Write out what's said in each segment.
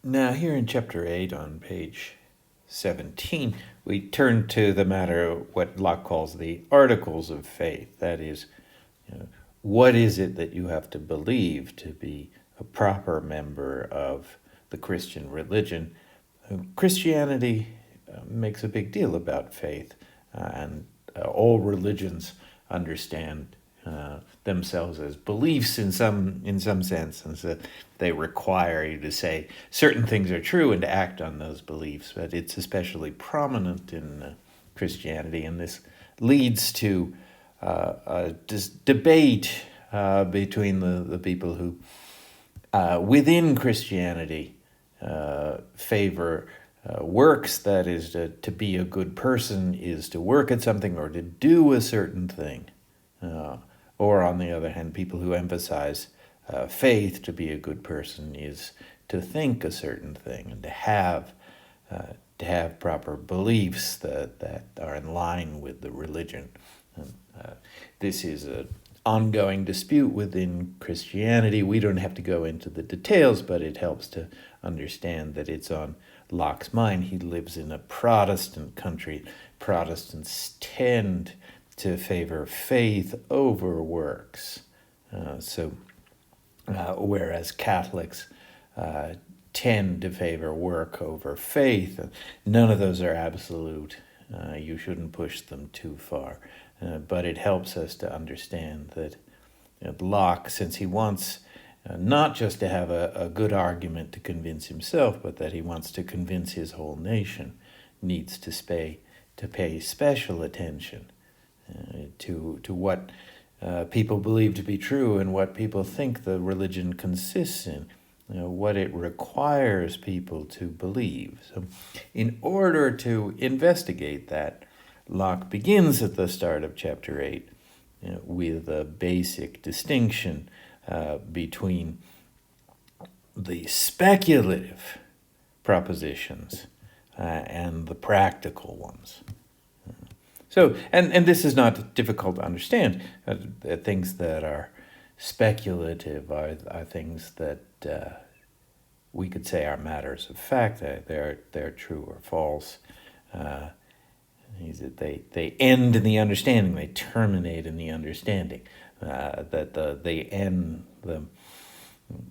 Now, here in chapter 8 on page 17, we turn to the matter of what Locke calls the articles of faith. That is, what is it that you have to believe to be a proper member of the Christian religion? Christianity makes a big deal about faith, and all religions understand themselves as beliefs in some sense, and so they require you to say certain things are true and to act on those beliefs. But it's especially prominent in Christianity, and this leads to a debate between the people who, within Christianity, favor works. That is, to be a good person is to work at something or to do a certain thing. Or on the other hand, people who emphasize faith, to be a good person is to think a certain thing and to have proper beliefs that are in line with the religion. And, this is an ongoing dispute within Christianity. We don't have to go into the details, but it helps to understand that it's on Locke's mind. He lives in a Protestant country. Protestants tend to favor faith over works. Whereas Catholics tend to favor work over faith. None of those are absolute. You shouldn't push them too far. But it helps us to understand that Locke, since he wants not just to have a good argument to convince himself, but that he wants to convince his whole nation, needs to pay special attention to what people believe to be true and what people think the religion consists in, what it requires people to believe. So in order to investigate that, Locke begins at the start of chapter 8 with a basic distinction between the speculative propositions and the practical ones. So, and this is not difficult to understand. Things that are speculative are things that we could say are matters of fact. They're true or false. They end in the understanding. They terminate in the understanding.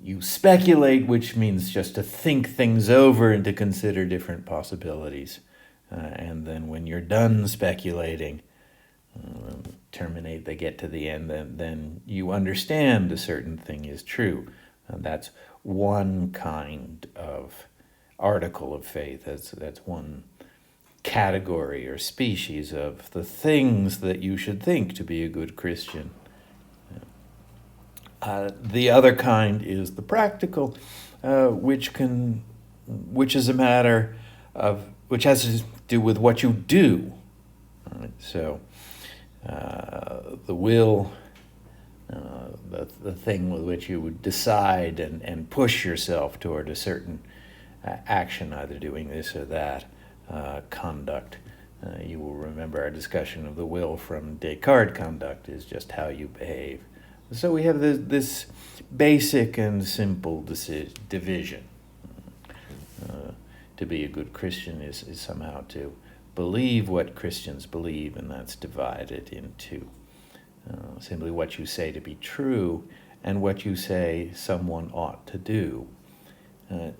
You speculate, which means just to think things over and to consider different possibilities. And then when you're done speculating, terminate, they get to the end, then you understand a certain thing is true. And that's one kind of article of faith. That's one category or species of the things that you should think to be a good Christian. The other kind is the practical, which is a matter of which has to do with what you do. Right? So the will, the thing with which you would decide and push yourself toward a certain action, either doing this or that conduct. You will remember our discussion of the will from Descartes. Conduct is just how you behave. So we have this basic and simple division. To be a good Christian is somehow to believe what Christians believe, and that's divided into simply what you say to be true and what you say someone ought to do.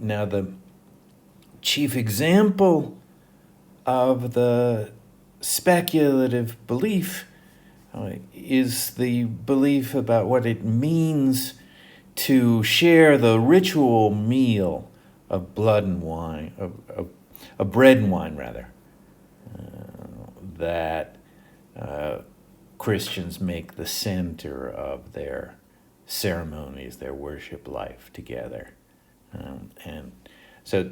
Now, the chief example of the speculative belief is the belief about what it means to share the ritual meal of blood and wine, of bread and wine, rather, that Christians make the center of their ceremonies, their worship life together. And so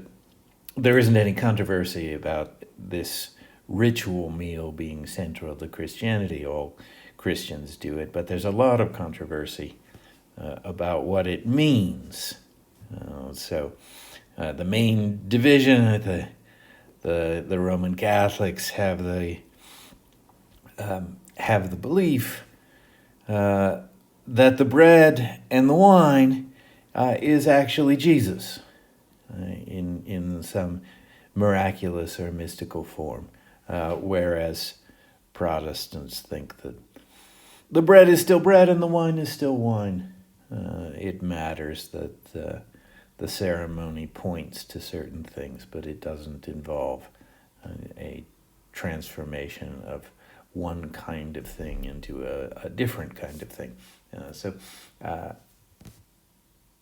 there isn't any controversy about this ritual meal being central to Christianity. All Christians do it, but there's a lot of controversy about what it means. The main division, the Roman Catholics have the belief that the bread and the wine is actually Jesus. in some miraculous or mystical form, whereas Protestants think that the bread is still bread and the wine is still wine. It matters that the ceremony points to certain things, but it doesn't involve a transformation of one kind of thing into a different kind of thing. So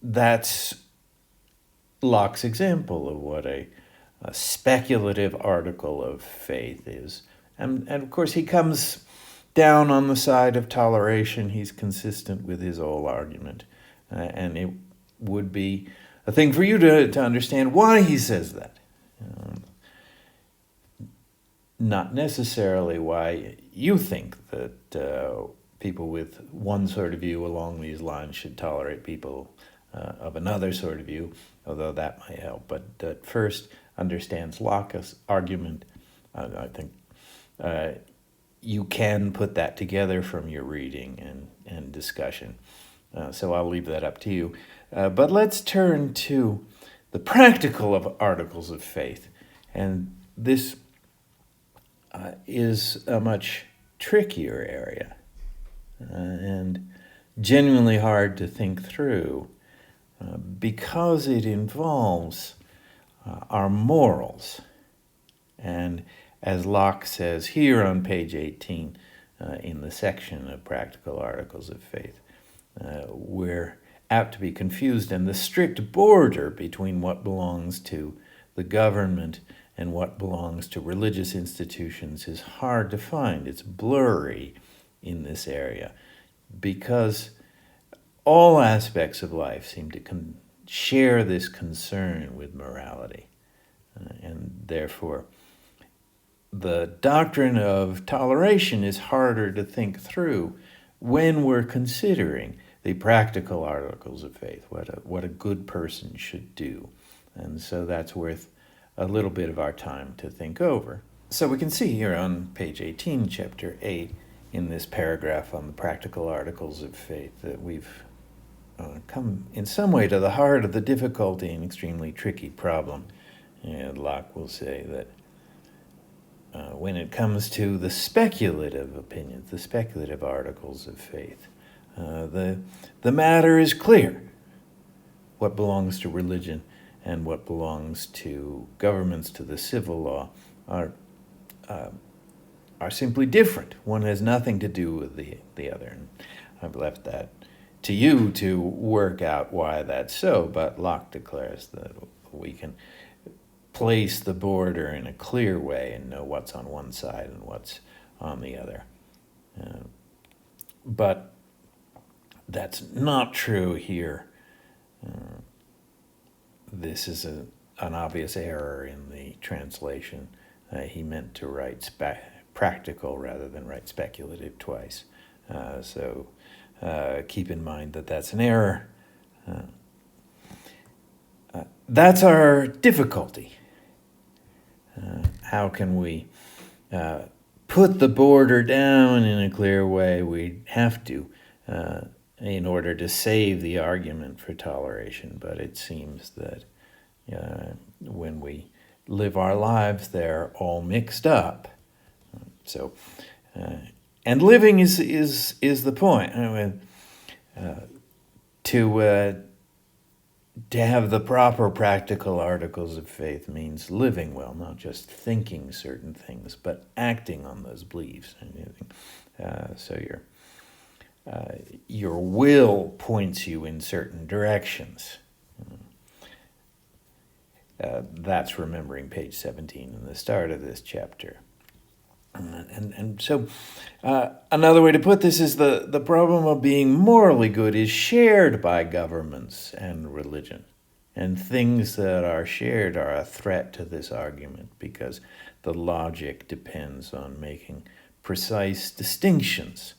that's Locke's example of what a speculative article of faith is. And of course, he comes down on the side of toleration. He's consistent with his whole argument. And it would be a thing for you to understand why he says that. Not necessarily why you think that people with one sort of view along these lines should tolerate people of another sort of view, although that might help. But that first understands Locke's argument. I think you can put that together from your reading and discussion. So I'll leave that up to you. But let's turn to the practical of articles of faith. And this is a much trickier area and genuinely hard to think through because it involves our morals. And as Locke says here on page 18 in the section of practical articles of faith, we're apt to be confused, and the strict border between what belongs to the government and what belongs to religious institutions is hard to find. It's blurry in this area because all aspects of life seem to share this concern with morality. And therefore, the doctrine of toleration is harder to think through when we're considering the practical articles of faith, what a good person should do. And so that's worth a little bit of our time to think over. So we can see here on page 18, chapter 8, in this paragraph on the practical articles of faith, that we've come in some way to the heart of the difficulty and extremely tricky problem. And Locke will say that when it comes to the speculative opinions, the speculative articles of faith, the matter is clear. What belongs to religion and what belongs to governments, to the civil law, are simply different. One has nothing to do with the other. And I've left that to you to work out why that's so, but Locke declares that we can place the border in a clear way and know what's on one side and what's on the other. But that's not true here. This is an obvious error in the translation. He meant to write practical rather than write speculative twice. So keep in mind that that's an error. That's our difficulty. How can we put the border down in a clear way? We have to in order to save the argument for toleration. But it seems that when we live our lives, they're all mixed up. So, and living is the point. I mean, to have the proper practical articles of faith means living well, not just thinking certain things, but acting on those beliefs. So your will points you in certain directions. That's remembering page 17 in the start of this chapter. And so another way to put this is the problem of being morally good is shared by governments and religion. And things that are shared are a threat to this argument because the logic depends on making precise distinctions.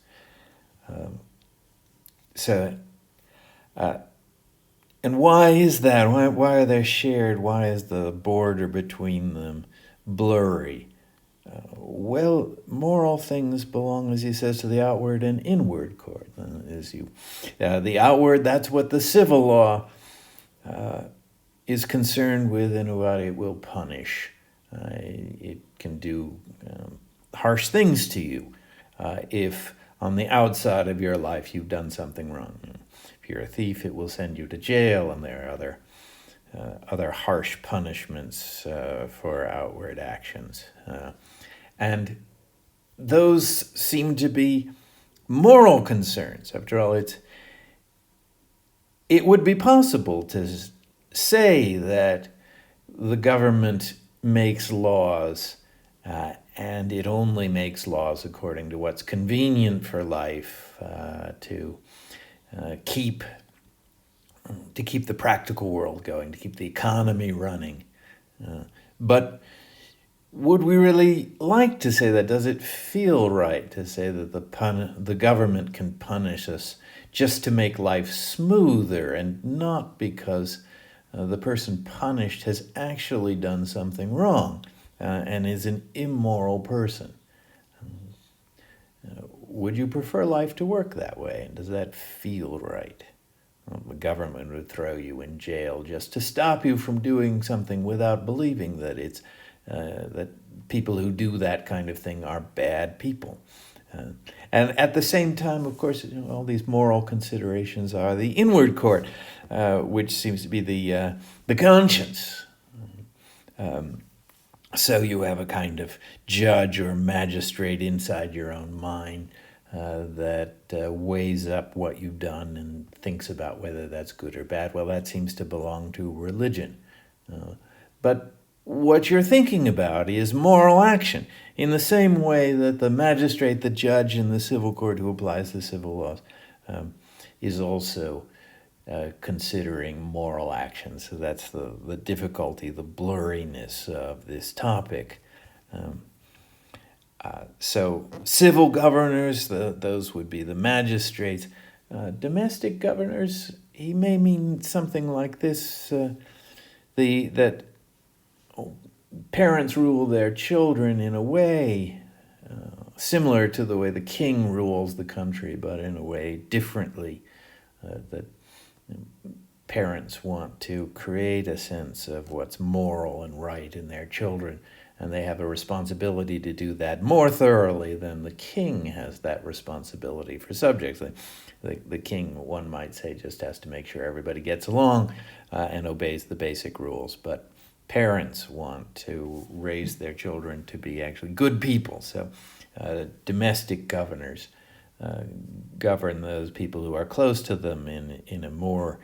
And why is that? Why are they shared? Why is the border between them blurry? Well, moral things belong, as he says, to the outward and inward court. The outward, that's what the civil law is concerned with and what it will punish. It can do harsh things to you if on the outside of your life you've done something wrong. If you're a thief, it will send you to jail, and there are other harsh punishments for outward actions. And those seem to be moral concerns. After all, it would be possible to say that the government makes laws and it only makes laws according to what's convenient for life to keep the practical world going, to keep the economy running. But would we really like to say that? Does it feel right to say that the government can punish us just to make life smoother, and not because the person punished has actually done something wrong and is an immoral person? Would you prefer life to work that way? And does that feel right? Well, the government would throw you in jail just to stop you from doing something without believing that that people who do that kind of thing are bad people. And at the same time, of course, all these moral considerations are the inward court, which seems to be the conscience. So you have a kind of judge or magistrate inside your own mind that weighs up what you've done and thinks about whether that's good or bad. Well, that seems to belong to religion. But what you're thinking about is moral action, in the same way that the magistrate, the judge in the civil court who applies the civil laws, is also considering moral action. So that's the difficulty, the blurriness of this topic. So civil governors, those would be the magistrates. Domestic governors, he may mean something like this, that parents rule their children in a way similar to the way the king rules the country, but in a way differently. That parents want to create a sense of what's moral and right in their children, and they have a responsibility to do that more thoroughly than the king has that responsibility for subjects. The king, one might say, just has to make sure everybody gets along and obeys the basic rules, but parents want to raise their children to be actually good people. So domestic governors govern those people who are close to them in a more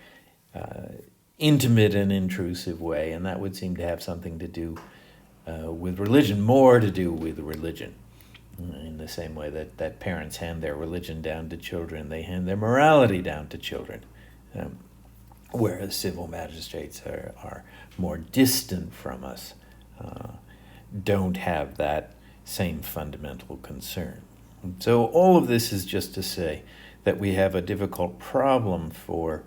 intimate and intrusive way, and that would seem to have something to do with religion, more to do with religion. In the same way that parents hand their religion down to children, they hand their morality down to children. Whereas civil magistrates are more distant from us, don't have that same fundamental concern. So all of this is just to say that we have a difficult problem for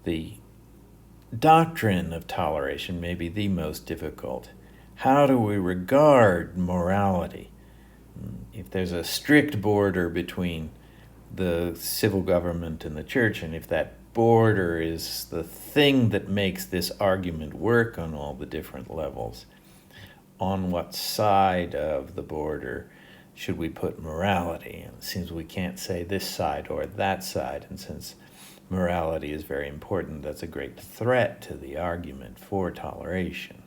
the doctrine of toleration, maybe the most difficult. How do we regard morality? If there's a strict border between the civil government and the church, and if that border is the thing that makes this argument work on all the different levels, on what side of the border should we put morality? And it seems we can't say this side or that side, and since morality is very important, that's a great threat to the argument for toleration.